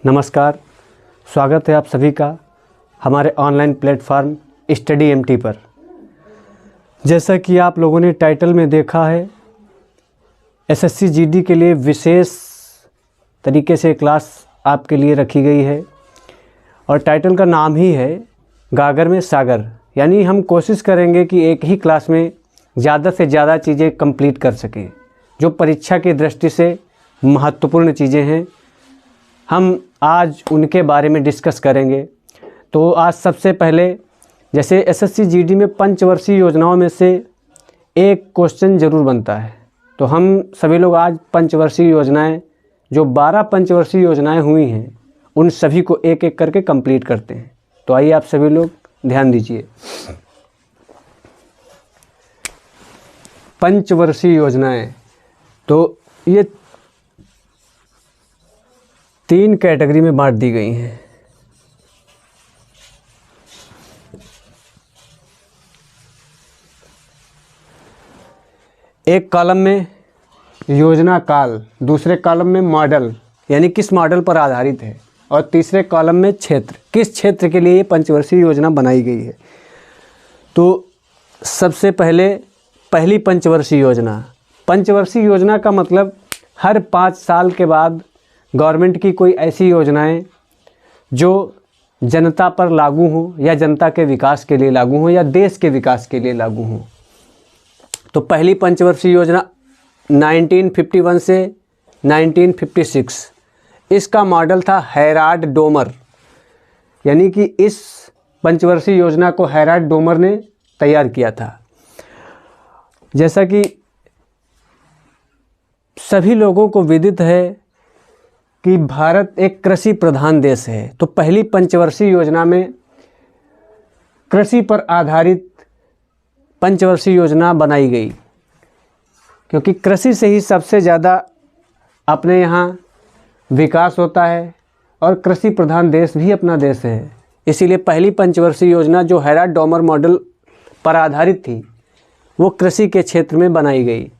नमस्कार, स्वागत है आप सभी का हमारे ऑनलाइन प्लेटफॉर्म स्टडी एमटी पर। जैसा कि आप लोगों ने टाइटल में देखा है, एसएससी जीडी के लिए विशेष तरीके से क्लास आपके लिए रखी गई है और टाइटल का नाम ही है गागर में सागर। यानी हम कोशिश करेंगे कि एक ही क्लास में ज़्यादा से ज़्यादा चीज़ें कंप्लीट कर सकें, जो परीक्षा की दृष्टि से महत्वपूर्ण चीज़ें हैं। हम आज उनके बारे में डिस्कस करेंगे। तो आज सबसे पहले जैसे एसएससी जीडी में पंचवर्षीय योजनाओं में से एक क्वेश्चन ज़रूर बनता है, तो हम सभी लोग आज पंचवर्षीय योजनाएं, जो 12 पंचवर्षीय योजनाएं हुई हैं, उन सभी को एक एक करके कंप्लीट करते हैं। तो आइए आप सभी लोग ध्यान दीजिए। पंचवर्षीय योजनाएं, तो ये 3 कैटेगरी में बांट दी गई हैं। एक कॉलम में योजना काल, दूसरे कॉलम में मॉडल यानी किस मॉडल पर आधारित है, और तीसरे कॉलम में क्षेत्र, किस क्षेत्र के लिए ये पंचवर्षीय योजना बनाई गई है। तो सबसे पहले पहली पंचवर्षीय योजना। पंचवर्षीय योजना का मतलब हर 5 साल के बाद गवर्नमेंट की कोई ऐसी योजनाएं जो जनता पर लागू हों या जनता के विकास के लिए लागू हों या देश के विकास के लिए लागू हों। तो पहली पंचवर्षीय योजना 1951 से 1956, इसका मॉडल था हेराल्ड डोमर। यानी कि इस पंचवर्षीय योजना को हेराल्ड डोमर ने तैयार किया था। जैसा कि सभी लोगों को विदित है कि भारत एक कृषि प्रधान देश है, तो पहली पंचवर्षीय योजना में कृषि पर आधारित पंचवर्षीय योजना बनाई गई, क्योंकि कृषि से ही सबसे ज़्यादा अपने यहाँ विकास होता है और कृषि प्रधान देश भी अपना देश है। इसीलिए पहली पंचवर्षीय योजना जो हेराल्ड डोमर मॉडल पर आधारित थी, वो कृषि के क्षेत्र में बनाई गई।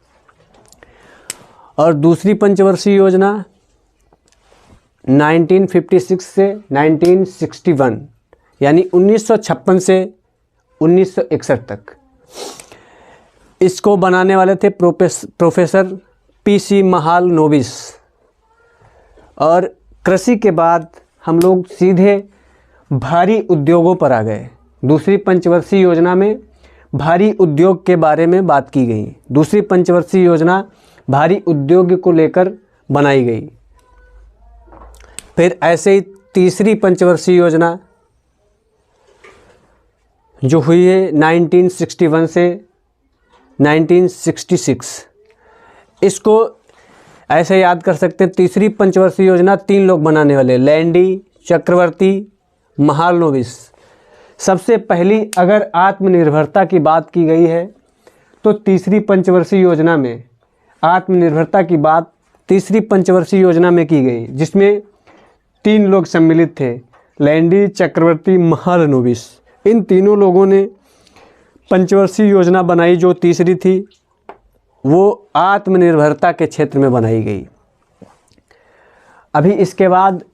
और दूसरी पंचवर्षीय योजना 1956 से 1961 यानी 1956 से 1961 तक। इसको बनाने वाले थे प्रोफेसर पीसी महालनोबिस। और कृषि के बाद हम लोग सीधे भारी उद्योगों पर आ गए। दूसरी पंचवर्षीय योजना में भारी उद्योग के बारे में बात की गई। दूसरी पंचवर्षीय योजना भारी उद्योग को लेकर बनाई गई। फिर ऐसे ही तीसरी पंचवर्षीय योजना जो हुई है 1961 से 1966, इसको ऐसे याद कर सकते हैं। तीसरी पंचवर्षीय योजना 3 लोग बनाने वाले, लैंडी, चक्रवर्ती, महालनोबिस। सबसे पहली अगर आत्मनिर्भरता की बात की गई है, तो तीसरी पंचवर्षीय योजना में आत्मनिर्भरता की बात तीसरी पंचवर्षीय योजना में की गई, जिसमें 3 लोग सम्मिलित थे, लैंडी, चक्रवर्ती, महालनोबिस। इन तीनों लोगों ने पंचवर्षीय योजना बनाई। जो तीसरी थी वो आत्मनिर्भरता के क्षेत्र में बनाई गई। अभी इसके बाद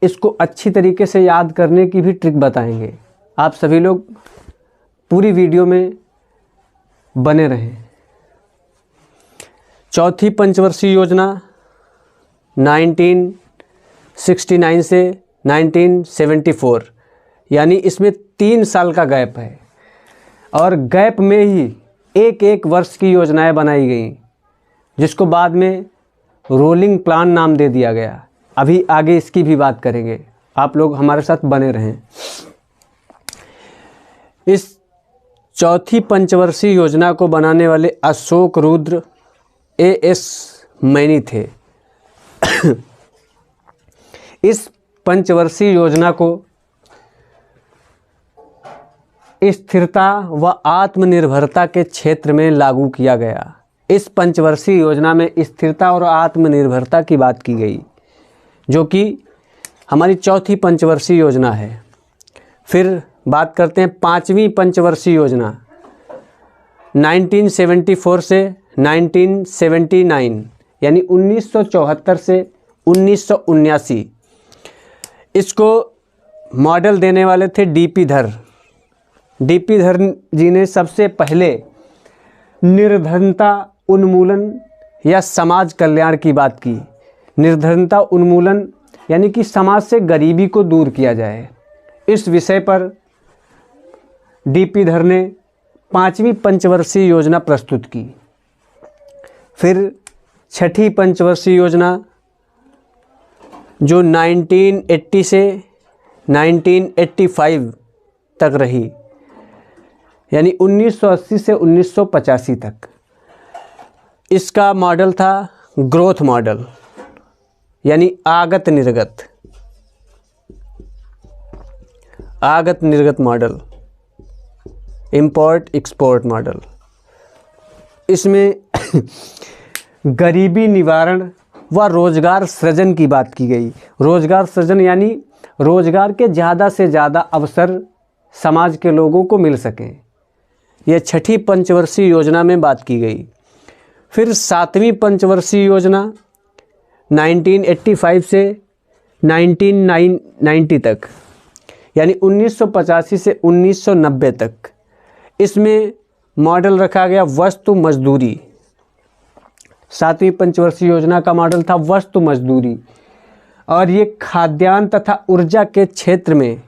इसको अच्छी तरीके से याद करने की भी ट्रिक बताएंगे। आप सभी लोग पूरी वीडियो में बने रहें। चौथी पंचवर्षीय योजना 1969 से 1974, यानी इसमें 3 साल का गैप है, और गैप में ही एक एक वर्ष की योजनाएं बनाई गई, जिसको बाद में रोलिंग प्लान नाम दे दिया गया। अभी आगे इसकी भी बात करेंगे, आप लोग हमारे साथ बने रहें। इस चौथी पंचवर्षीय योजना को बनाने वाले अशोक रुद्र एएस मैनी थे। इस पंचवर्षीय योजना को स्थिरता व आत्मनिर्भरता के क्षेत्र में लागू किया गया। इस पंचवर्षीय योजना में स्थिरता और आत्मनिर्भरता की बात की गई, जो कि हमारी चौथी पंचवर्षीय योजना है। फिर बात करते हैं 5वीं पंचवर्षीय योजना 1974 से 1979, यानी 1974 से 1979। इसको मॉडल देने वाले थे डीपी धर। डीपी धर जी ने सबसे पहले निर्धनता उन्मूलन या समाज कल्याण की बात की। निर्धनता उन्मूलन यानी कि समाज से गरीबी को दूर किया जाए, इस विषय पर डीपी धर ने 5वीं पंचवर्षीय योजना प्रस्तुत की। फिर 6ठी पंचवर्षीय योजना जो 1980 से 1985 तक रही, यानी 1980 से 1985 तक। इसका मॉडल था ग्रोथ मॉडल, यानी आगत निर्गत मॉडल, इंपोर्ट एक्सपोर्ट मॉडल। इसमें गरीबी निवारण व रोजगार सृजन की बात की गई। रोजगार सृजन यानी रोजगार के ज़्यादा से ज़्यादा अवसर समाज के लोगों को मिल सकें, यह 6ठी पंचवर्षीय योजना में बात की गई। फिर 7वीं पंचवर्षीय योजना 1985 से 1990 तक, यानी 1985 से 1990 तक। इसमें मॉडल रखा गया वस्तु मजदूरी। 7वीं पंचवर्षीय योजना का मॉडल था वस्तु मजदूरी, और ये खाद्यान्न तथा ऊर्जा के क्षेत्र में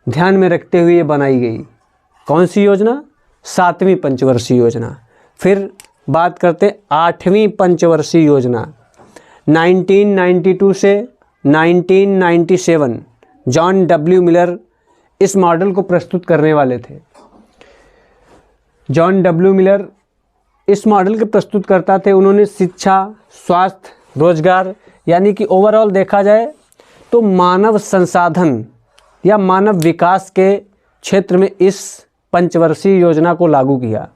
ध्यान में रखते हुए बनाई गई। कौन सी योजना? 7वीं पंचवर्षीय योजना। फिर बात करते 8वीं पंचवर्षीय योजना 1992 से 1997। जॉन डब्ल्यू मिलर इस मॉडल को प्रस्तुत करने वाले थे। जॉन डब्ल्यू मिलर इस मॉडल के प्रस्तुतकर्ता थे। उन्होंने शिक्षा, स्वास्थ्य, रोजगार यानी कि ओवरऑल देखा जाए तो मानव संसाधन या मानव विकास के क्षेत्र में इस पंचवर्षीय योजना को लागू किया।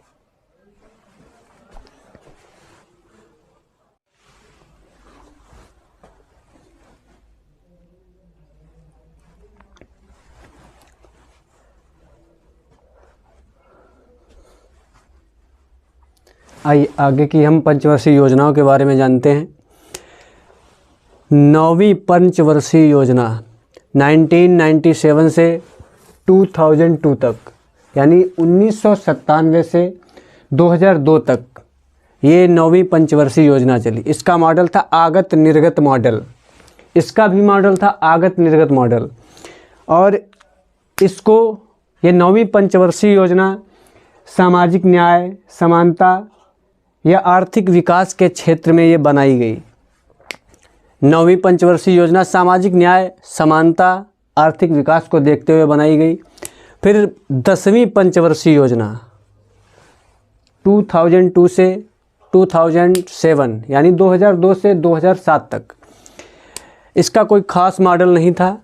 आइए आगे की हम पंचवर्षीय योजनाओं के बारे में जानते हैं। 9वीं पंचवर्षीय योजना 1997 से 2002 तक, यानी 1997 से 2002 तक ये 9वीं पंचवर्षीय योजना चली। इसका मॉडल था आगत निर्गत मॉडल। इसका भी मॉडल था आगत निर्गत मॉडल, और इसको ये 9वीं पंचवर्षीय योजना सामाजिक न्याय, समानता या आर्थिक विकास के क्षेत्र में ये बनाई गई। 9वीं पंचवर्षीय योजना सामाजिक न्याय, समानता, आर्थिक विकास को देखते हुए बनाई गई। फिर 10वीं पंचवर्षीय योजना 2002 से 2007, यानी 2002 से 2007 तक। इसका कोई ख़ास मॉडल नहीं था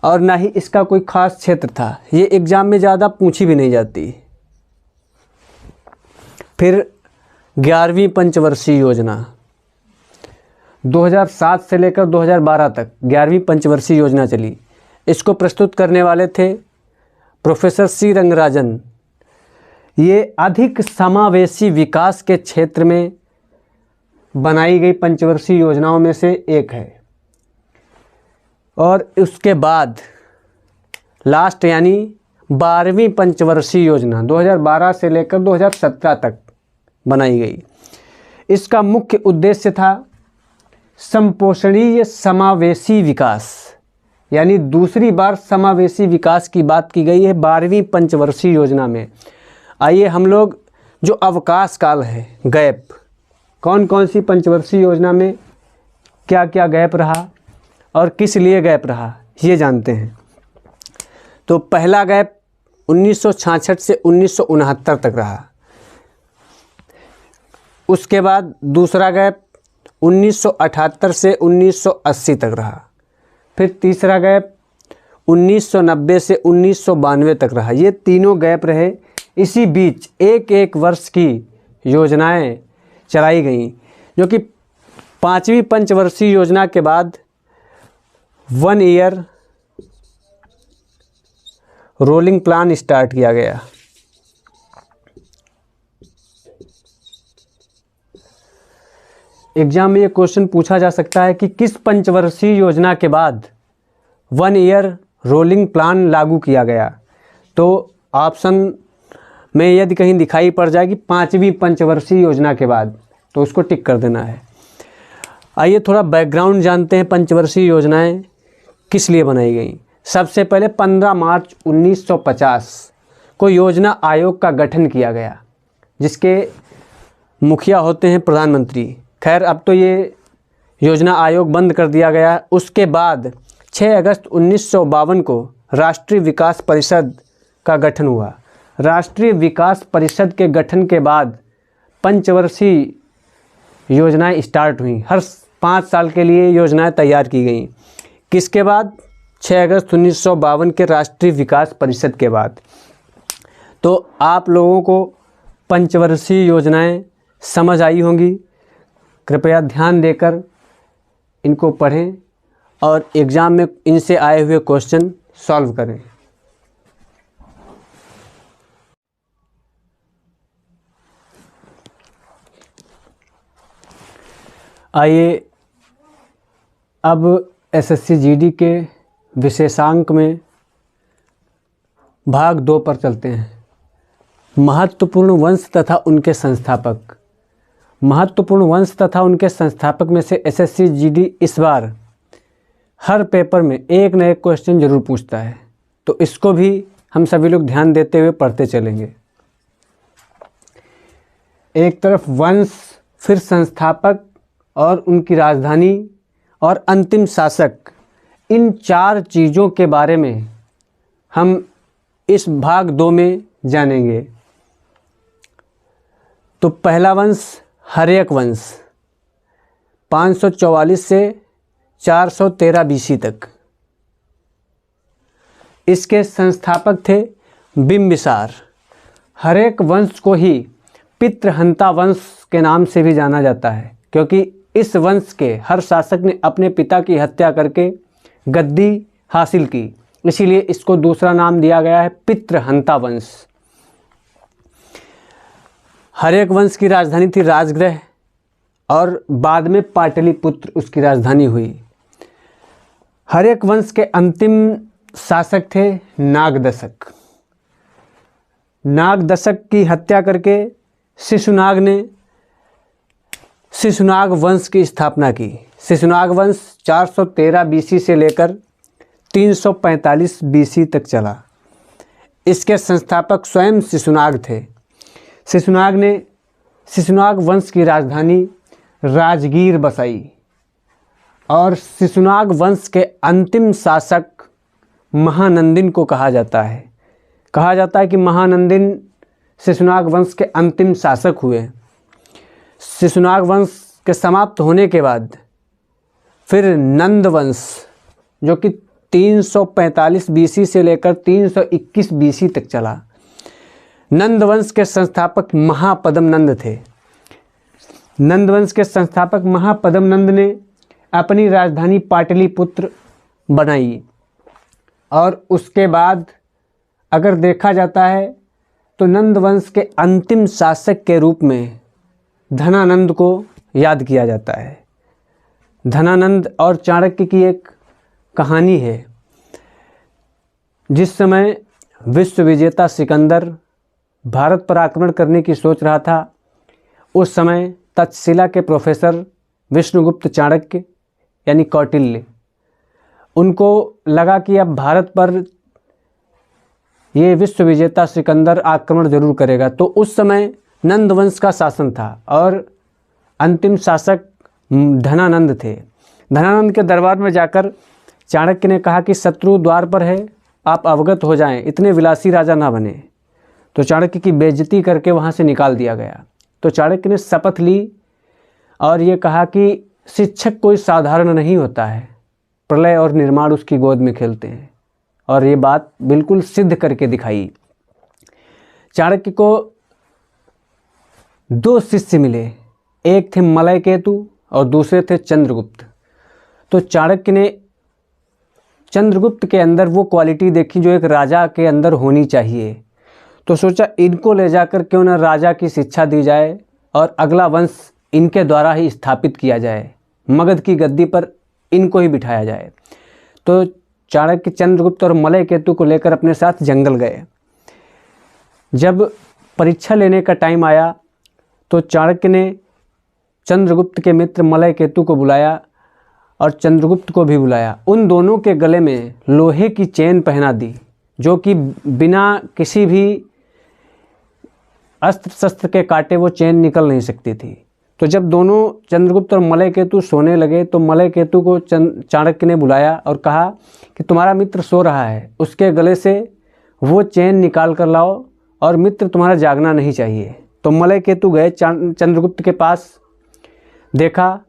और ना ही इसका कोई ख़ास क्षेत्र था। ये एग्ज़ाम में ज़्यादा पूछी भी नहीं जाती। फिर 11वीं पंचवर्षीय योजना 2007 से लेकर 2012 तक 11वीं पंचवर्षीय योजना चली। इसको प्रस्तुत करने वाले थे प्रोफेसर सी रंगराजन। ये अधिक समावेशी विकास के क्षेत्र में बनाई गई पंचवर्षीय योजनाओं में से एक है। और उसके बाद लास्ट यानी 12वीं पंचवर्षीय योजना 2012 से लेकर 2017 तक बनाई गई। इसका मुख्य उद्देश्य था संपोषणीय समावेशी विकास, यानी दूसरी बार समावेशी विकास की बात की गई है 12वीं पंचवर्षीय योजना में। आइए हम लोग जो अवकाश काल है, गैप, कौन कौन सी पंचवर्षीय योजना में क्या क्या गैप रहा और किस लिए गैप रहा, ये जानते हैं। तो पहला गैप 1966 से 1969 तक रहा। उसके बाद दूसरा गैप 1978 से 1980 तक रहा। फिर तीसरा गैप 1990 से 1992 तक रहा। ये तीनों गैप रहे। इसी बीच एक एक वर्ष की योजनाएं चलाई गईं, जो कि 5वीं पंचवर्षीय योजना के बाद 1 ईयर रोलिंग प्लान स्टार्ट किया गया। एग्जाम में ये क्वेश्चन पूछा जा सकता है कि किस पंचवर्षीय योजना के बाद 1 ईयर रोलिंग प्लान लागू किया गया। तो ऑप्शन में यदि कहीं दिखाई पड़ जाएगी 5वीं पंचवर्षीय योजना के बाद, तो उसको टिक कर देना है। आइए थोड़ा बैकग्राउंड जानते हैं, पंचवर्षीय योजनाएं किस लिए बनाई गई। सबसे पहले 15 मार्च 1950 को योजना आयोग का गठन किया गया, जिसके मुखिया होते हैं प्रधानमंत्री। खैर अब तो ये योजना आयोग बंद कर दिया गया। उसके बाद 6 अगस्त 1952 को राष्ट्रीय विकास परिषद का गठन हुआ। राष्ट्रीय विकास परिषद के गठन के बाद पंचवर्षीय योजनाएं स्टार्ट हुई। हर 5 साल के लिए योजनाएं तैयार की गई। किसके बाद? 6 अगस्त 1952 के राष्ट्रीय विकास परिषद के बाद। तो आप लोगों को पंचवर्षीय योजनाएं समझ आई होंगी। कृपया ध्यान देकर इनको पढ़ें और एग्ज़ाम में इनसे आए हुए क्वेश्चन सॉल्व करें। आइए अब एसएससी जीडी के विशेषांक में भाग 2 पर चलते हैं। महत्वपूर्ण वंश तथा उनके संस्थापक। महत्वपूर्ण वंश तथा उनके संस्थापक में से एसएससी जीडी इस बार हर पेपर में एक न एक क्वेश्चन जरूर पूछता है, तो इसको भी हम सभी लोग ध्यान देते हुए पढ़ते चलेंगे। एक तरफ वंश, फिर संस्थापक और उनकी राजधानी और अंतिम शासक, इन 4 चीज़ों के बारे में हम इस भाग 2 में जानेंगे। तो पहला वंश हर्यक वंश 544 से 413 बीसी तक। इसके संस्थापक थे बिंबिसार। हर्यक वंश को ही पितृहंता वंश के नाम से भी जाना जाता है, क्योंकि इस वंश के हर शासक ने अपने पिता की हत्या करके गद्दी हासिल की, इसीलिए इसको दूसरा नाम दिया गया है पितृहंता वंश। हर्यक वंश की राजधानी थी राजगृह और बाद में पाटलिपुत्र उसकी राजधानी हुई। हर्यक वंश के अंतिम शासक थे नागदशक। नागदशक की हत्या करके शिशुनाग ने शिशुनाग वंश की स्थापना की। शिशुनाग वंश 413 बीसी से लेकर 345 बीसी तक चला। इसके संस्थापक स्वयं शिशुनाग थे। शिशुनाग ने शिशुनाग वंश की राजधानी राजगीर बसाई और शिशुनाग वंश के अंतिम शासक महानंदिन को कहा जाता है। कहा जाता है कि महानंदिन शिशुनाग वंश के अंतिम शासक हुए। शिशुनाग वंश के समाप्त होने के बाद फिर नंद वंश, जो कि 345 बीसी से लेकर 321 बीसी तक चला। नंद वंश के संस्थापक महापद्म नंद थे। नंद वंश के संस्थापक महापद्म नंद ने अपनी राजधानी पाटलिपुत्र बनाई और उसके बाद अगर देखा जाता है तो नंद वंश के अंतिम शासक के रूप में धनानंद को याद किया जाता है। धनानंद और चाणक्य की एक कहानी है। जिस समय विश्व विजेता सिकंदर भारत पर आक्रमण करने की सोच रहा था, उस समय तक्षशिला के प्रोफेसर विष्णुगुप्त चाणक्य यानी कौटिल्य, उनको लगा कि अब भारत पर ये विश्व विजेता सिकंदर आक्रमण जरूर करेगा। तो उस समय नंद वंश का शासन था और अंतिम शासक धनानंद थे। धनानंद के दरबार में जाकर चाणक्य ने कहा कि शत्रु द्वार पर है, आप अवगत हो जाएं, इतने विलासी राजा ना बने। तो चाणक्य की बेइज्जती करके वहाँ से निकाल दिया गया। तो चाणक्य ने शपथ ली और ये कहा कि शिक्षक कोई साधारण नहीं होता है, प्रलय और निर्माण उसकी गोद में खेलते हैं। और ये बात बिल्कुल सिद्ध करके दिखाई। चाणक्य को 2 शिष्य मिले, एक थे मलय केतु और दूसरे थे चंद्रगुप्त। तो चाणक्य ने चंद्रगुप्त के अंदर वो क्वालिटी देखी जो एक राजा के अंदर होनी चाहिए। तो सोचा इनको ले जाकर क्यों ना राजा की शिक्षा दी जाए और अगला वंश इनके द्वारा ही स्थापित किया जाए, मगध की गद्दी पर इनको ही बिठाया जाए। तो चाणक्य चंद्रगुप्त और मलय केतु को लेकर अपने साथ जंगल गए। जब परीक्षा लेने का टाइम आया तो चाणक्य ने चंद्रगुप्त के मित्र मलय केतु को बुलाया और चंद्रगुप्त को भी बुलाया। उन दोनों के गले में लोहे की चेन पहना दी, जो कि बिना किसी भी अस्त्र शस्त्र के काटे वो चेन निकल नहीं सकती थी। तो जब दोनों चंद्रगुप्त और मलय केतु सोने लगे तो मलय केतु को चाणक्य ने बुलाया और कहा कि तुम्हारा मित्र सो रहा है, उसके गले से वो चेन निकाल कर लाओ और मित्र तुम्हारा जागना नहीं चाहिए। तो मलय केतु गए चंद्रगुप्त के पास, देखा,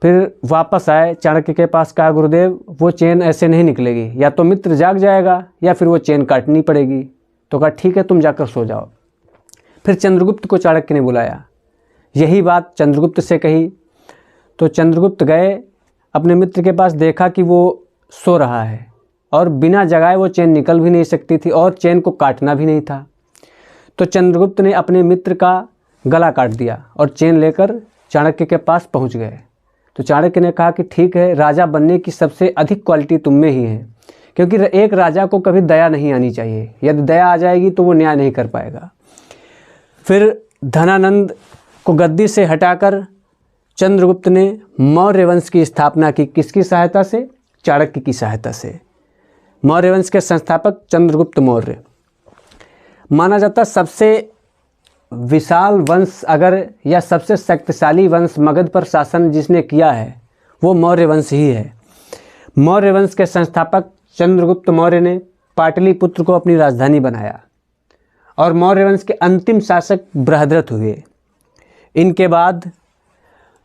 फिर वापस आए चाणक्य के पास, कहा गुरुदेव वो चेन ऐसे नहीं निकलेगी, या तो मित्र जाग जाएगा या फिर वो चेन काटनी पड़ेगी। तो कहा ठीक है, तुम जाकर सो जाओ। फिर चंद्रगुप्त को चाणक्य ने बुलाया, यही बात चंद्रगुप्त से कही। तो चंद्रगुप्त गए अपने मित्र के पास, देखा कि वो सो रहा है और बिना जगाए वो चेन निकल भी नहीं सकती थी और चेन को काटना भी नहीं था। तो चंद्रगुप्त ने अपने मित्र का गला काट दिया और चेन लेकर चाणक्य के पास पहुंच गए। तो चाणक्य ने कहा कि ठीक है, राजा बनने की सबसे अधिक क्वालिटी तुम में ही है, क्योंकि एक राजा को कभी दया नहीं आनी चाहिए, यदि दया आ जाएगी तो वो न्याय नहीं कर पाएगा। फिर धनानंद को गद्दी से हटाकर चंद्रगुप्त ने मौर्य वंश की स्थापना की। किसकी सहायता से? चाणक्य की सहायता से। मौर्य वंश के संस्थापक चंद्रगुप्त मौर्य माना जाता सबसे विशाल वंश अगर या सबसे शक्तिशाली वंश मगध पर शासन जिसने किया है वो मौर्य वंश ही है। मौर्य वंश के संस्थापक चंद्रगुप्त मौर्य ने पाटलिपुत्र को अपनी राजधानी बनाया और मौर्य वंश के अंतिम शासक बृहद्रथ हुए। इनके बाद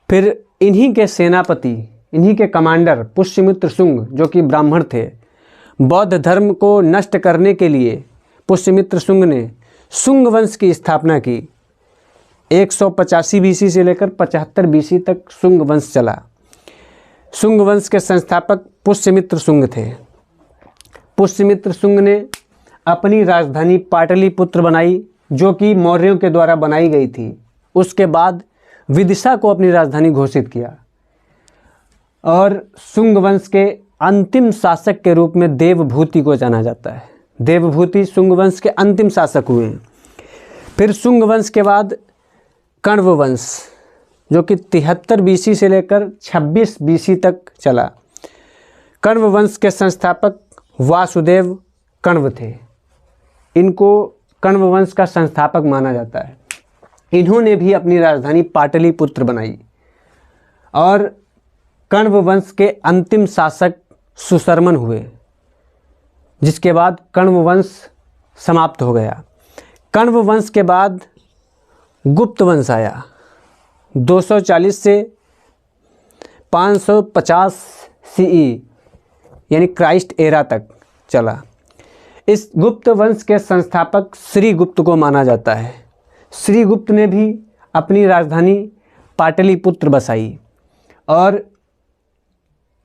फिर इन्हीं के सेनापति, इन्हीं के कमांडर पुष्यमित्र शुंग, जो कि ब्राह्मण थे, बौद्ध धर्म को नष्ट करने के लिए पुष्यमित्र शुंग ने शुंग वंश की स्थापना की। 185 बीसी से लेकर 75 बीसी तक शुंग वंश चला। शुंग वंश के संस्थापक पुष्यमित्र शुंग थे। पुष्यमित्र शुंग ने अपनी राजधानी पाटलिपुत्र बनाई, जो कि मौर्यों के द्वारा बनाई गई थी। उसके बाद विदिशा को अपनी राजधानी घोषित किया और शुंग वंश के अंतिम शासक के रूप में देवभूति को जाना जाता है। देवभूति शुंग वंश के अंतिम शासक हुए। फिर शुंग वंश के बाद कण्व वंश, जो कि 73 बीसी से लेकर 26 बीसी तक चला। कण्व वंश के संस्थापक वासुदेव कण्व थे। इनको कण्व वंश का संस्थापक माना जाता है। इन्होंने भी अपनी राजधानी पाटलिपुत्र बनाई और कण्व वंश के अंतिम शासक सुशर्मन हुए, जिसके बाद कण्व वंश समाप्त हो गया। कण्व वंश के बाद गुप्त वंश आया। 240 से 550 सीई यानी क्राइस्ट एरा तक चला। इस गुप्त वंश के संस्थापक श्रीगुप्त को माना जाता है। श्रीगुप्त ने भी अपनी राजधानी पाटलिपुत्र बसाई और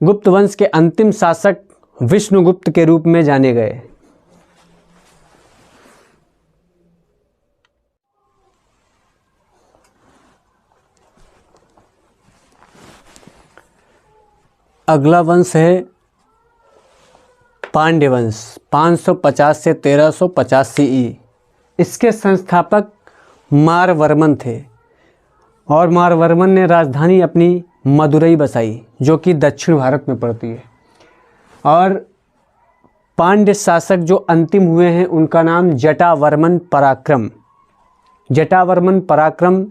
गुप्त वंश के अंतिम शासक विष्णुगुप्त के रूप में जाने गए। अगला वंश है पांड्य वंश, 550 से 1350 सीई। इसके संस्थापक मारवर्मन थे और मारवर्मन ने राजधानी अपनी मदुरई बसाई, जो कि दक्षिण भारत में पड़ती है। और पांड्य शासक जो अंतिम हुए हैं उनका नाम जटावर्मन पराक्रम। जटावर्मन पराक्रम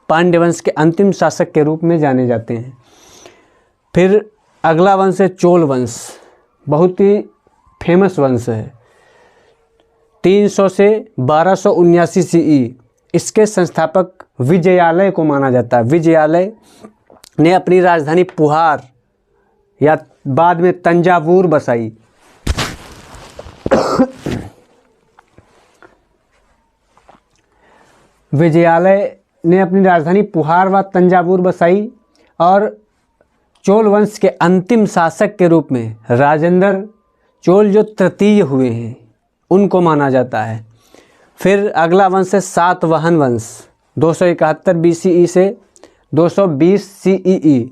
पांड्य वंश के अंतिम शासक के रूप में जाने जाते हैं। फिर अगला वंश है चोल वंश, बहुत ही फेमस वंश है। 300 से 1279 सीई। इसके संस्थापक विजयालय को माना जाता है। विजयालय ने अपनी राजधानी पुहार या बाद में तंजावुर बसाई। विजयालय ने अपनी राजधानी पुहार व तंजावुर बसाई और चोल वंश के अंतिम शासक के रूप में राजेंद्र चोल जो तृतीय हुए हैं उनको माना जाता है। फिर अगला वंश है सातवाहन वंश, 271 बीसीई से 220 CEE।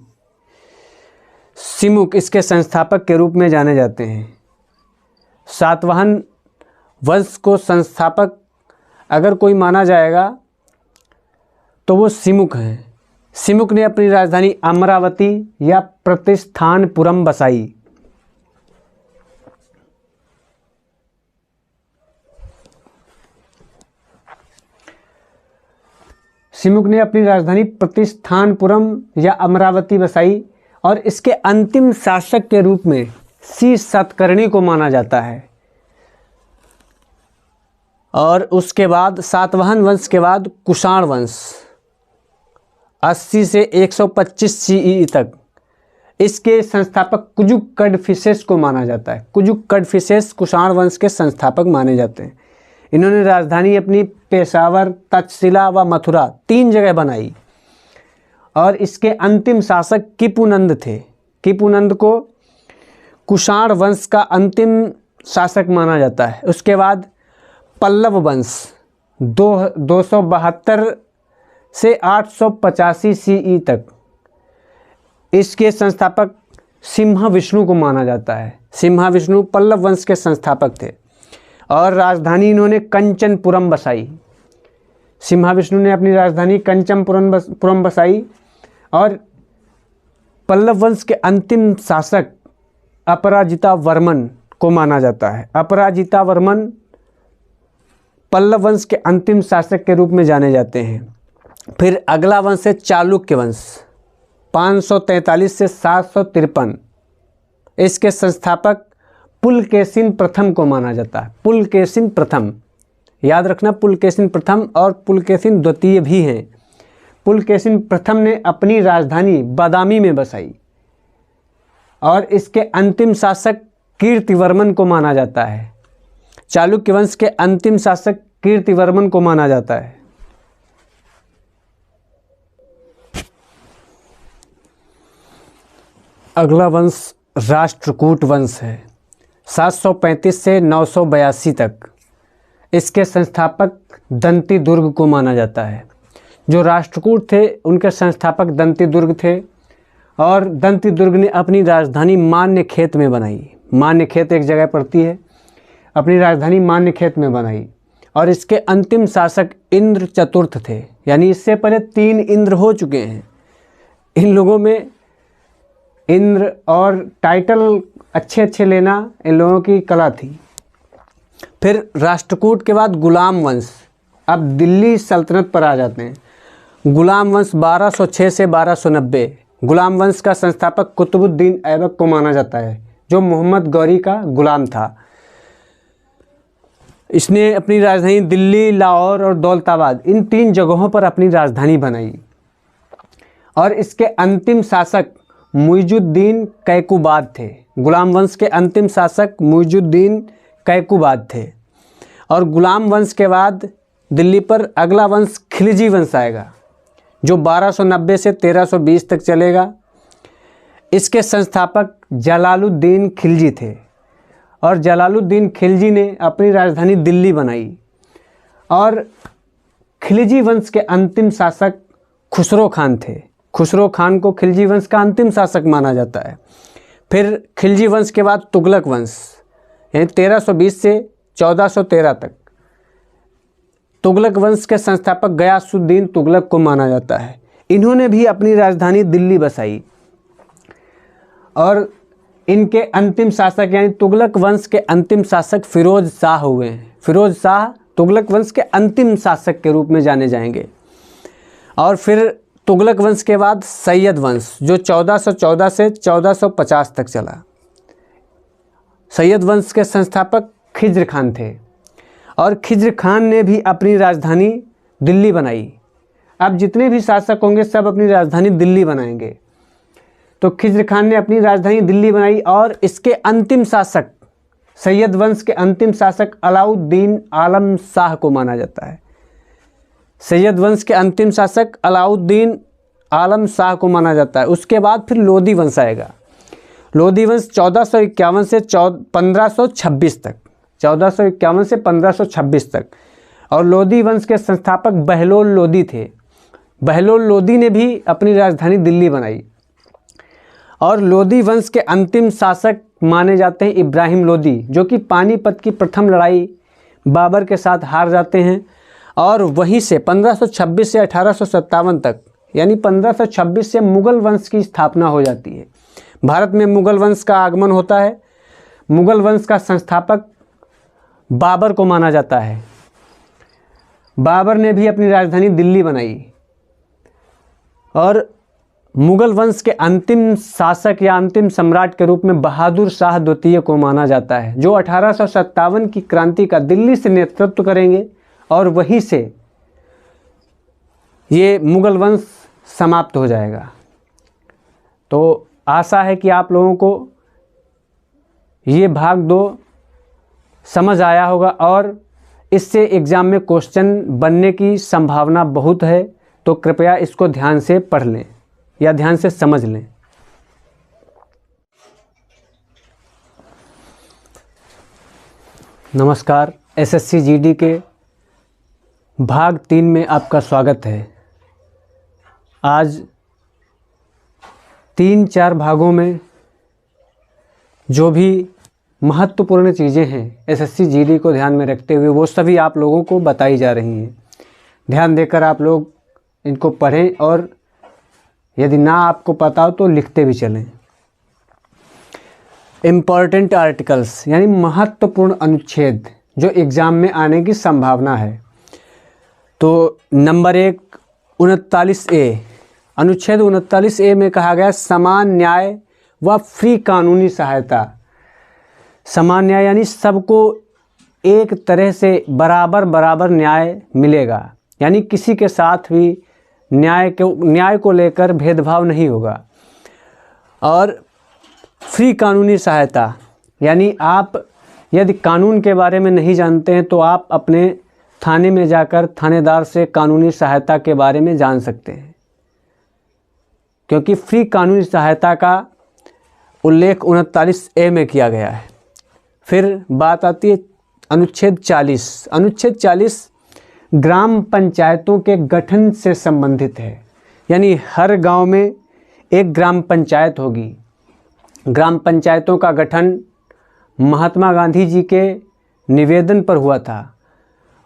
सिमुक इसके संस्थापक के रूप में जाने जाते हैं। सातवाहन वंश को संस्थापक अगर कोई माना जाएगा तो वो सिमुक हैं। सिमुक ने अपनी राजधानी अमरावती या प्रतिष्ठानपुरम बसाई। सिमुक ने अपनी राजधानी प्रतिष्ठानपुरम या अमरावती बसाई और इसके अंतिम शासक के रूप में सी सतकर्णी को माना जाता है। और उसके बाद सातवाहन वंश के बाद कुषाण वंश 80 से 125 CE तक, इसके संस्थापक कुजुक कड़फिसेस को माना जाता है। कुजुक कड़फिसेस कुषाण वंश के संस्थापक माने जाते हैं। इन्होंने राजधानी अपनी पेशावर, तक्षशिला व मथुरा 3 जगह बनाई। और इसके अंतिम शासक किपुनंद थे। किपुनंद को कुषाण वंश का अंतिम शासक माना जाता है। उसके बाद पल्लव वंश 272 से 885 CE तक, इसके संस्थापक सिम्हा विष्णु को माना जाता है। सिम्हा विष्णु पल्लव वंश के संस्थापक थे और राजधानी इन्होंने कंचनपुरम बसाई। सिम्हा विष्णु ने अपनी राजधानी कंचनपुरम बसाई। और पल्लव वंश के अंतिम शासक अपराजिता वर्मन को माना जाता है। अपराजिता वर्मन पल्लव वंश के अंतिम शासक के रूप में जाने जाते हैं। फिर अगला वंश है चालुक्य वंश 543 से 753। इसके संस्थापक पुलकेशिन प्रथम को माना जाता है। पुलकेशिन प्रथम, याद रखना, पुलकेशिन प्रथम और पुलकेशिन द्वितीय भी हैं। पुलकेशिन प्रथम ने अपनी राजधानी बादामी में बसाई और इसके अंतिम शासक कीर्तिवर्मन को माना जाता है। चालुक्य वंश के अंतिम शासक कीर्तिवर्मन को माना जाता है। अगला वंश राष्ट्रकूट वंश है 735 से 982 तक। इसके संस्थापक दंती दुर्ग को माना जाता है। जो राष्ट्रकूट थे उनके संस्थापक दंती दुर्ग थे और दंती दुर्ग ने अपनी राजधानी मान्यखेत में बनाई। मान्यखेत एक जगह पड़ती है, अपनी राजधानी मान्यखेत में बनाई। और इसके अंतिम शासक इंद्र चतुर्थ थे, यानी इससे पहले 3 इंद्र हो चुके हैं। इन लोगों में इंद्र और टाइटल अच्छे लेना इन लोगों की कला थी। फिर राष्ट्रकूट के बाद गुलाम वंश, अब दिल्ली सल्तनत पर आ जाते हैं। गुलाम वंश 1206 से 1290। गुलाम वंश का संस्थापक कुतुबुद्दीन ऐबक को माना जाता है, जो मोहम्मद गौरी का गुलाम था। इसने अपनी राजधानी दिल्ली, लाहौर और दौलताबाद इन 3 जगहों पर अपनी राजधानी बनाई। और इसके अंतिम शासक मुइजुद्दीन कैकुबाद थे। गुलाम वंश के अंतिम शासक मुइजुद्दीन कैकुबाद थे। और गुलाम वंश के बाद दिल्ली पर अगला वंश खिलजी वंश आएगा, जो 1290 से 1320 तक चलेगा। इसके संस्थापक जलालुद्दीन खिलजी थे और जलालुद्दीन खिलजी ने अपनी राजधानी दिल्ली बनाई। और खिलजी वंश के अंतिम शासक खुसरो खान थे। खुसरो खान को खिलजी वंश का अंतिम शासक माना जाता है। फिर खिलजी वंश के बाद तुगलक वंश, यानी 1320 से 1413 तक। तुगलक वंश के संस्थापक गयासुद्दीन तुगलक को माना जाता है। इन्होंने भी अपनी राजधानी दिल्ली बसाई। और इनके अंतिम शासक यानी तुगलक वंश के अंतिम शासक फिरोज शाह हुए हैं। फिरोज शाह तुगलक वंश के अंतिम शासक के रूप में जाने जाएंगे। और फिर तुगलक वंश के बाद सैयद वंश, जो 1414 से 1450 तक चला। सैयद वंश के संस्थापक खिज्र खान थे और खिज्र खान ने भी अपनी राजधानी दिल्ली बनाई। अब जितने भी शासक होंगे सब अपनी राजधानी दिल्ली बनाएंगे। तो खिज्र खान ने अपनी राजधानी दिल्ली बनाई और इसके अंतिम शासक, सैयद वंश के अंतिम शासक अलाउद्दीन आलम शाह को माना जाता है। सैयद वंश के अंतिम शासक अलाउद्दीन आलम शाह को माना जाता है। उसके बाद फिर लोधी वंश आएगा। लोधी वंश 1451 से 1526 तक, 1451 से 1526 तक। और लोधी वंश के संस्थापक बहलोल लोधी थे। बहलोल लोदी ने भी अपनी राजधानी दिल्ली बनाई। और लोदी वंश के अंतिम शासक माने जाते हैं इब्राहिम लोदी, जो कि पानीपत की प्रथम लड़ाई बाबर के साथ हार जाते हैं। और वहीं से 1526 से 1857 तक, यानी 1526 से मुग़ल वंश की स्थापना हो जाती है। भारत में मुग़ल वंश का आगमन होता है। मुग़ल वंश का संस्थापक बाबर को माना जाता है। बाबर ने भी अपनी राजधानी दिल्ली बनाई। और मुग़ल वंश के अंतिम शासक या अंतिम सम्राट के रूप में बहादुर शाह द्वितीय को माना जाता है, जो 1857 की क्रांति का दिल्ली से नेतृत्व करेंगे और वहीं से ये मुग़ल वंश समाप्त हो जाएगा। तो आशा है कि आप लोगों को ये भाग 2 समझ आया होगा और इससे एग्ज़ाम में क्वेश्चन बनने की संभावना बहुत है। तो कृपया इसको ध्यान से पढ़ लें या ध्यान से समझ लें। नमस्कार, एसएससी जीडी के भाग 3 में आपका स्वागत है। आज 3-4 भागों में जो भी महत्वपूर्ण चीज़ें हैं एसएससी जीडी को ध्यान में रखते हुए, वो सभी आप लोगों को बताई जा रही हैं। ध्यान देकर आप लोग इनको पढ़ें और यदि ना आपको पता हो तो लिखते भी चलें। इम्पॉर्टेंट आर्टिकल्स यानी महत्वपूर्ण अनुच्छेद जो एग्ज़ाम में आने की संभावना है। तो नंबर 1 39A, अनुच्छेद 39A में कहा गया समान न्याय व फ्री कानूनी सहायता। समान न्याय यानी सबको एक तरह से बराबर न्याय मिलेगा, यानी किसी के साथ भी न्याय को लेकर भेदभाव नहीं होगा। और फ्री कानूनी सहायता यानी आप यदि कानून के बारे में नहीं जानते हैं तो आप अपने थाने में जाकर थानेदार से कानूनी सहायता के बारे में जान सकते हैं, क्योंकि फ्री कानूनी सहायता का उल्लेख 39A में किया गया है। फिर बात आती है अनुच्छेद 40। अनुच्छेद 40 ग्राम पंचायतों के गठन से संबंधित है, यानी हर गांव में एक ग्राम पंचायत होगी। ग्राम पंचायतों का गठन महात्मा गांधी जी के निवेदन पर हुआ था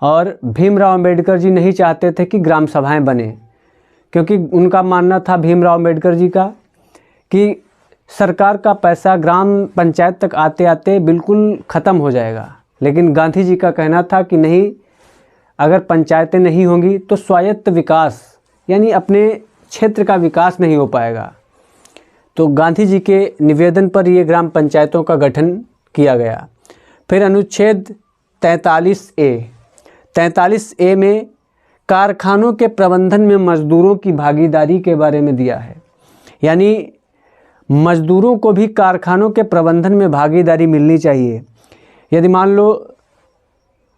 और भीमराव अंबेडकर जी नहीं चाहते थे कि ग्राम सभाएं बने, क्योंकि उनका मानना था भीमराव अंबेडकर जी का कि सरकार का पैसा ग्राम पंचायत तक आते आते बिल्कुल ख़त्म हो जाएगा। लेकिन गांधी जी का कहना था कि नहीं, अगर पंचायतें नहीं होंगी तो स्वायत्त विकास यानी अपने क्षेत्र का विकास नहीं हो पाएगा। तो गांधी जी के निवेदन पर ये ग्राम पंचायतों का गठन किया गया। फिर अनुच्छेद 43A। 43A में कारखानों के प्रबंधन में मजदूरों की भागीदारी के बारे में दिया है, यानी मजदूरों को भी कारखानों के प्रबंधन में भागीदारी मिलनी चाहिए। यदि मान लो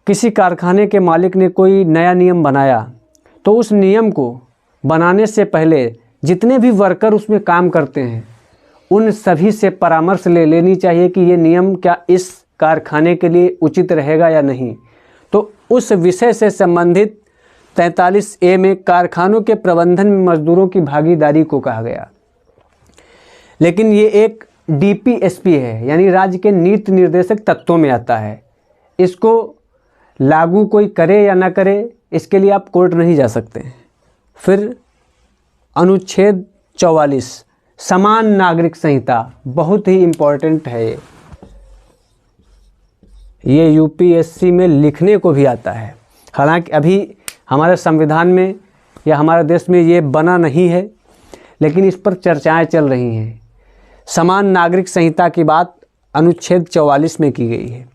किसी कारखाने के मालिक ने कोई नया नियम बनाया, तो उस नियम को बनाने से पहले जितने भी वर्कर उसमें काम करते हैं उन सभी से परामर्श ले लेनी चाहिए कि ये नियम क्या इस कारखाने के लिए उचित रहेगा या नहीं। तो उस विषय से संबंधित 43A में कारखानों के प्रबंधन में मजदूरों की भागीदारी को कहा गया। लेकिन ये एक DPSP है, यानी राज्य के नीति निर्देशक तत्वों में आता है। इसको लागू कोई करे या ना करे, इसके लिए आप कोर्ट नहीं जा सकते। फिर अनुच्छेद 44 समान नागरिक संहिता, बहुत ही इम्पोर्टेंट है ये UPSC में लिखने को भी आता है। हालांकि अभी हमारे संविधान में या हमारे देश में ये बना नहीं है, लेकिन इस पर चर्चाएं चल रही हैं। समान नागरिक संहिता की बात अनुच्छेद 44 में की गई है।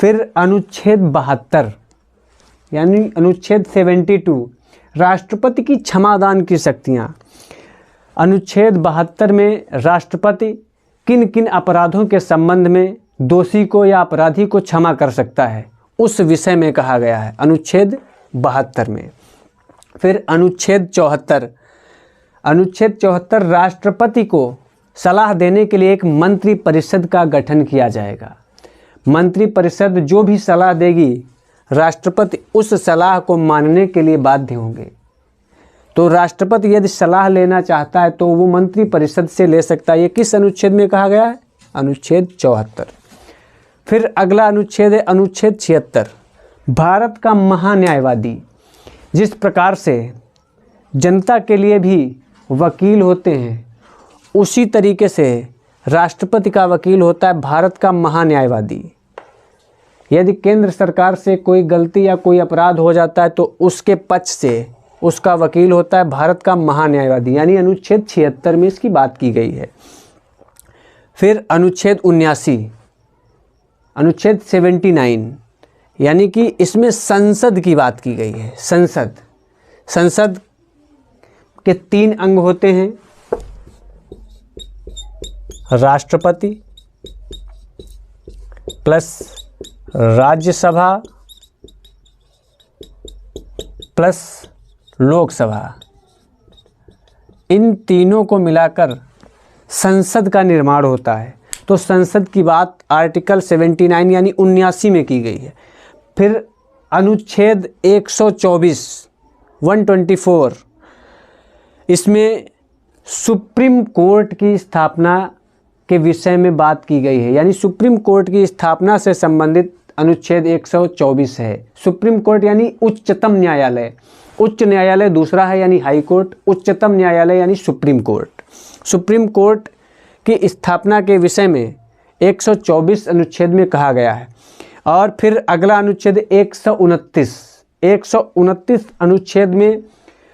फिर अनुच्छेद 72 यानी अनुच्छेद 72 राष्ट्रपति की क्षमादान की शक्तियाँ। अनुच्छेद 72 में राष्ट्रपति किन किन अपराधों के संबंध में दोषी को या अपराधी को क्षमा कर सकता है, उस विषय में कहा गया है अनुच्छेद 72 में। फिर अनुच्छेद 74। अनुच्छेद 74 राष्ट्रपति को सलाह देने के लिए एक मंत्री परिषद का गठन किया जाएगा। मंत्री परिषद जो भी सलाह देगी, राष्ट्रपति उस सलाह को मानने के लिए बाध्य होंगे। तो राष्ट्रपति यदि सलाह लेना चाहता है तो वो मंत्रिपरिषद से ले सकता है। ये किस अनुच्छेद में कहा गया है? अनुच्छेद 74। फिर अगला अनुच्छेद है अनुच्छेद 76। भारत का महान्यायवादी, जिस प्रकार से जनता के लिए भी वकील होते हैं, उसी तरीके से राष्ट्रपति का वकील होता है भारत का महान्यायवादी। यदि केंद्र सरकार से कोई गलती या कोई अपराध हो जाता है तो उसके पक्ष से उसका वकील होता है भारत का महान्यायवादी, यानी अनुच्छेद 76 में इसकी बात की गई है। फिर अनुच्छेद 79, अनुच्छेद 79, यानी कि इसमें संसद की बात की गई है। संसद के 3 अंग होते हैं, राष्ट्रपति प्लस राज्यसभा प्लस लोकसभा, इन तीनों को मिलाकर संसद का निर्माण होता है। तो संसद की बात आर्टिकल 79 यानी 79 में की गई है। फिर अनुच्छेद 124 124, इसमें सुप्रीम कोर्ट की स्थापना के विषय में बात की गई है, यानी सुप्रीम कोर्ट की स्थापना से संबंधित अनुच्छेद 124 है। सुप्रीम कोर्ट यानी उच्चतम न्यायालय, उच्च न्यायालय दूसरा है यानी हाई कोर्ट, उच्चतम न्यायालय यानी सुप्रीम कोर्ट। सुप्रीम कोर्ट की स्थापना के विषय में 124 अनुच्छेद में कहा गया है। और फिर अगला अनुच्छेद 129 अनुच्छेद में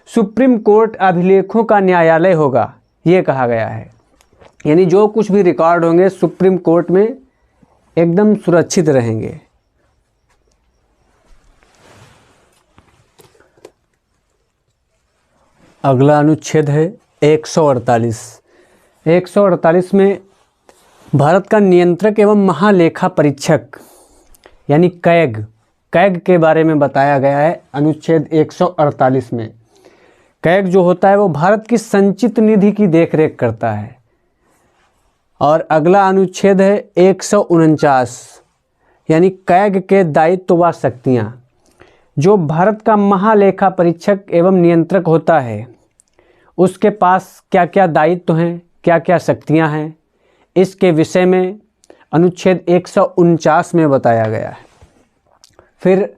सुप्रीम कोर्ट अभिलेखों का न्यायालय होगा, ये कहा गया है। यानी जो कुछ भी रिकॉर्ड होंगे सुप्रीम कोर्ट में एकदम सुरक्षित रहेंगे। अगला अनुच्छेद है 148। 148 में भारत का नियंत्रक एवं महालेखा परीक्षक यानी कैग के बारे में बताया गया है। अनुच्छेद 148 में कैग जो होता है वो भारत की संचित निधि की देखरेख करता है। और अगला अनुच्छेद है 149, यानी कैग के दायित्व व शक्तियाँ। जो भारत का महालेखा परीक्षक एवं नियंत्रक होता है उसके पास क्या क्या दायित्व हैं, क्या क्या शक्तियाँ हैं, इसके विषय में अनुच्छेद 149 में बताया गया है। फिर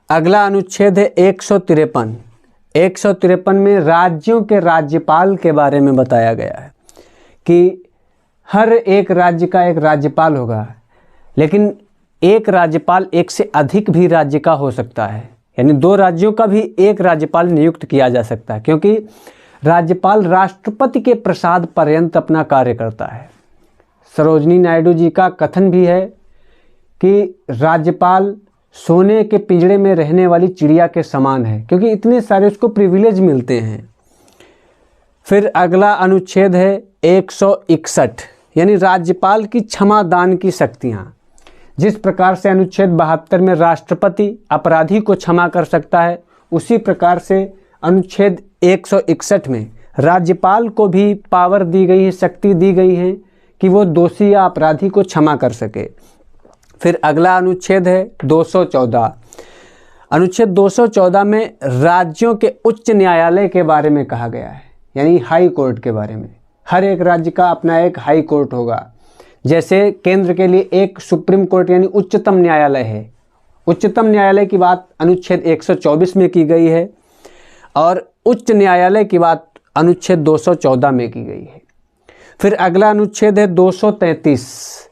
अगला अनुच्छेद है 153। 153 में राज्यों के राज्यपाल के बारे में बताया गया है कि हर एक राज्य का एक राज्यपाल होगा, लेकिन एक राज्यपाल एक से अधिक भी राज्य का हो सकता है, यानी 2 राज्यों का भी एक राज्यपाल नियुक्त किया जा सकता है, क्योंकि राज्यपाल राष्ट्रपति के प्रसाद पर्यंत अपना कार्य करता है। सरोजिनी नायडू जी का कथन भी है कि राज्यपाल सोने के पिंजरे में रहने वाली चिड़िया के समान है, क्योंकि इतने सारे उसको प्रिविलेज मिलते हैं। फिर अगला अनुच्छेद है 161, यानी राज्यपाल की क्षमा दान की शक्तियाँ। जिस प्रकार से अनुच्छेद 72 में राष्ट्रपति अपराधी को क्षमा कर सकता है, उसी प्रकार से अनुच्छेद 161 में राज्यपाल को भी पावर दी गई है, शक्ति दी गई है कि वो दोषी या अपराधी को क्षमा कर सके। फिर अगला अनुच्छेद है 214। अनुच्छेद 214 में राज्यों के उच्च न्यायालय के बारे में कहा गया है, यानी हाई कोर्ट के बारे में। हर एक राज्य का अपना एक हाई कोर्ट होगा। जैसे केंद्र के लिए एक सुप्रीम कोर्ट यानी उच्चतम न्यायालय है। उच्चतम न्यायालय की बात अनुच्छेद 124 में की गई है और उच्च न्यायालय की बात अनुच्छेद 214 में की गई है। फिर अगला अनुच्छेद है 233।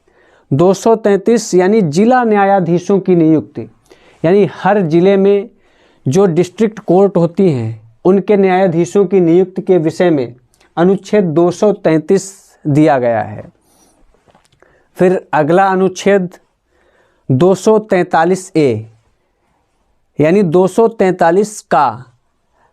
233 यानी जिला न्यायाधीशों की नियुक्ति, यानी हर जिले में जो डिस्ट्रिक्ट कोर्ट होती हैं उनके न्यायाधीशों की नियुक्ति के विषय में अनुच्छेद 233 दिया गया है। फिर अगला अनुच्छेद 243A, यानी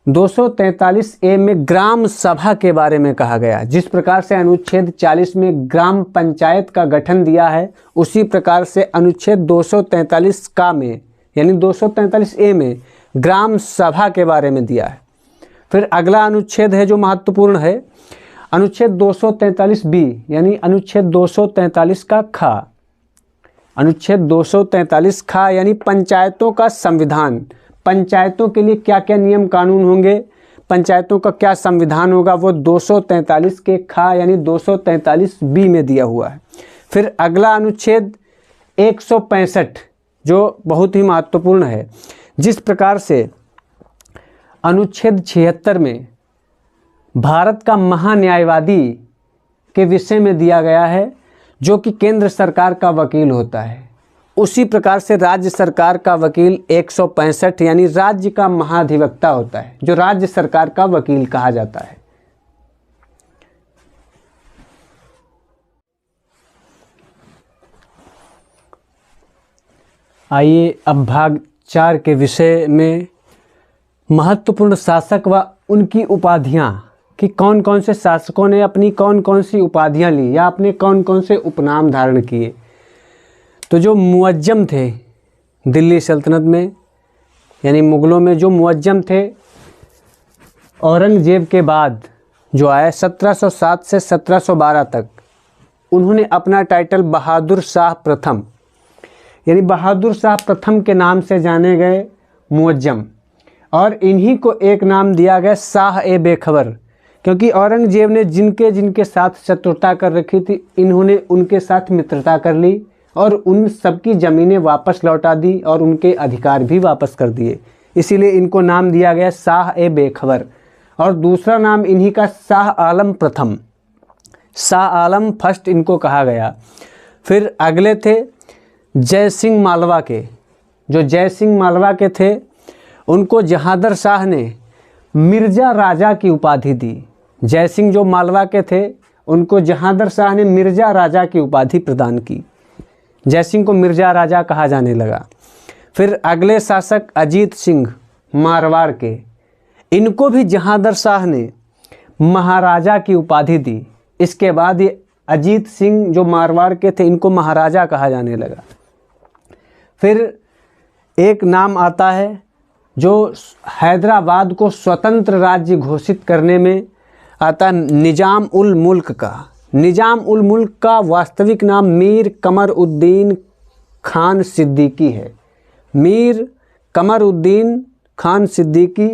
243A में ग्राम सभा के बारे में कहा गया। जिस प्रकार से अनुच्छेद 40 में ग्राम पंचायत का गठन दिया है, उसी प्रकार से अनुच्छेद 243 में यानी 243A में ग्राम सभा के बारे में दिया है। फिर अगला अनुच्छेद है जो महत्वपूर्ण है, अनुच्छेद 243B, यानी अनुच्छेद 243 का खा। अनुच्छेद 243 खा यानी पंचायतों का संविधान। पंचायतों के लिए क्या क्या नियम कानून होंगे, पंचायतों का क्या संविधान होगा, वो 243 के खा यानी 243 बी में दिया हुआ है। फिर अगला अनुच्छेद 165 जो बहुत ही महत्वपूर्ण है, जिस प्रकार से अनुच्छेद 76 में भारत का महान्यायवादी के विषय में दिया गया है, जो कि केंद्र सरकार का वकील होता है, उसी प्रकार से राज्य सरकार का वकील 165 यानी राज्य का महाधिवक्ता होता है, जो राज्य सरकार का वकील कहा जाता है। आइए अब भाग 4 के विषय में महत्वपूर्ण शासक व उनकी उपाधियां, कि कौन कौन से शासकों ने अपनी कौन कौन सी उपाधियां ली या अपने कौन कौन से उपनाम धारण किए। तो जो मुअज्जम थे दिल्ली सल्तनत में यानी मुग़लों में, जो मुअज्जम थे, औरंगजेब के बाद जो आया 1707 से 1712 तक, उन्होंने अपना टाइटल बहादुर शाह प्रथम यानी बहादुर शाह प्रथम के नाम से जाने गए मुअज्जम, और इन्हीं को एक नाम दिया गया शाह ए बेखबर, क्योंकि औरंगजेब ने जिनके जिनके साथ शत्रुता कर रखी थी, इन्होंने उनके साथ मित्रता कर ली और उन सबकी ज़मीनें वापस लौटा दी और उनके अधिकार भी वापस कर दिए। इसीलिए इनको नाम दिया गया शाह ए बेखबर। और दूसरा नाम इन्हीं का शाह आलम प्रथम, शाह आलम फर्स्ट इनको कहा गया। फिर अगले थे जय सिंह मालवा के, जो जय सिंह मालवा के थे, उनको जहांदर शाह ने मिर्ज़ा राजा की उपाधि दी। जय सिंह जो मालवा के थे, उनको जहांदर शाह ने मिर्ज़ा राजा की उपाधि प्रदान की। जय सिंह को मिर्ज़ा राजा कहा जाने लगा। फिर अगले शासक अजीत सिंह मारवाड़ के, इनको भी जहांदर शाह ने महाराजा की उपाधि दी। इसके बाद ये अजीत सिंह जो मारवाड़ के थे, इनको महाराजा कहा जाने लगा। फिर एक नाम आता है जो हैदराबाद को स्वतंत्र राज्य घोषित करने में आता, निज़ाम उल मुल्क का। निज़ाम उल मुल्क का वास्तविक नाम मीर कमर उद्दीन खान सिद्दीकी है। मीर कमर उद्दीन खान सिद्दीकी,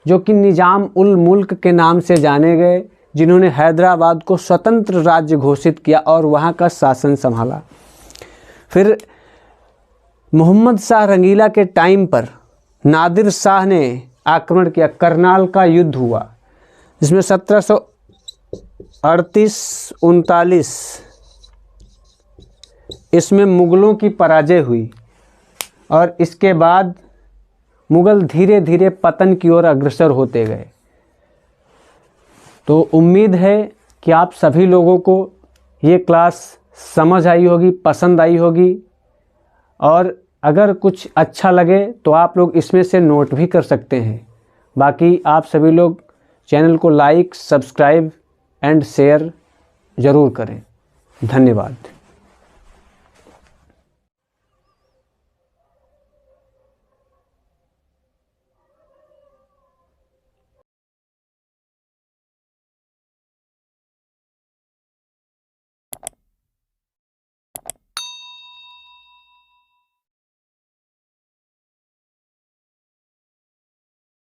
जो कि निज़ाम उल मुल्क के नाम से जाने गए, जिन्होंने हैदराबाद को स्वतंत्र राज्य घोषित किया और वहाँ का शासन संभाला। फिर मोहम्मद शाह रंगीला के टाइम पर नादिर शाह ने आक्रमण किया, करनाल का युद्ध हुआ, जिसमें 1738-39 इसमें मुग़लों की पराजय हुई और इसके बाद मुग़ल धीरे धीरे पतन की ओर अग्रसर होते गए। तो उम्मीद है कि आप सभी लोगों को ये क्लास समझ आई होगी, पसंद आई होगी, और अगर कुछ अच्छा लगे तो आप लोग इसमें से नोट भी कर सकते हैं। बाकी आप सभी लोग चैनल को लाइक, सब्सक्राइब एंड शेयर ज़रूर करें। धन्यवाद।